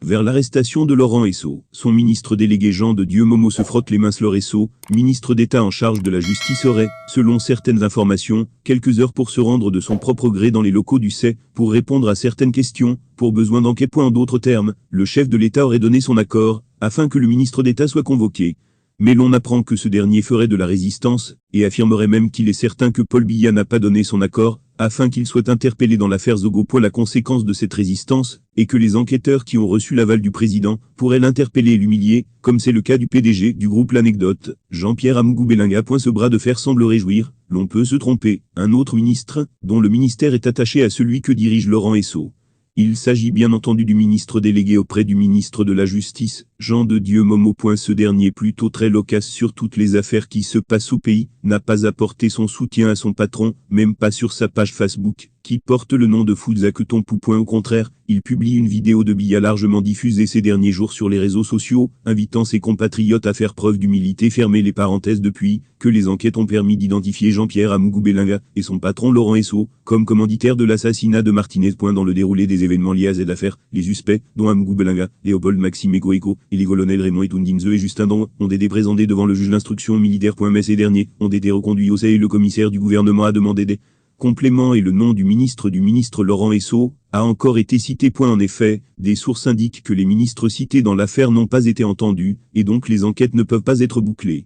Vers l'arrestation de Laurent Esso, son ministre délégué Jean de Dieu Momo se frotte les mains. Laurent Esso, ministre d'État en charge de la justice, aurait, selon certaines informations, quelques heures pour se rendre de son propre gré dans les locaux du CEI, pour répondre à certaines questions, pour besoin d'enquête. En d'autres termes, le chef de l'État aurait donné son accord, afin que le ministre d'État soit convoqué. Mais l'on apprend que ce dernier ferait de la résistance, et affirmerait même qu'il est certain que Paul Biya n'a pas donné son accord, afin qu'il soit interpellé dans l'affaire Zogo. La conséquence de cette résistance est que les enquêteurs qui ont reçu l'aval du président pourraient l'interpeller et l'humilier, comme c'est le cas du PDG du groupe L'Anecdote, Jean-Pierre Amgou-Belinga. Ce bras de fer semble réjouir, l'on peut se tromper, un autre ministre, dont le ministère est attaché à celui que dirige Laurent Esso. Il s'agit bien entendu du ministre délégué auprès du ministre de la Justice, Jean de Dieu Momo. Ce dernier, plutôt très loquace sur toutes les affaires qui se passent au pays, n'a pas apporté son soutien à son patron, même pas sur sa page Facebook, qui porte le nom de Fouzaketonpou. Au contraire, il publie une vidéo de Biya largement diffusée ces derniers jours sur les réseaux sociaux, invitant ses compatriotes à faire preuve d'humilité. Fermez les parenthèses. Depuis que les enquêtes ont permis d'identifier Jean-Pierre Amgou-Belinga et son patron Laurent Esso comme commanditaire de l'assassinat de Martinez. Dans le déroulé des événements liés à cette affaire, les suspects, dont Amgou-Belinga, Léopold Maxime Egoeco, et les colonels Raymond Etundinze et Justin Dang, ont été présentés devant le juge d'instruction militaire. Mais ces derniers ont été reconduits au CEI. Le commissaire du gouvernement a demandé des compléments et le nom du ministre Laurent Esso a encore été cité. En effet, des sources indiquent que les ministres cités dans l'affaire n'ont pas été entendus, et donc les enquêtes ne peuvent pas être bouclées.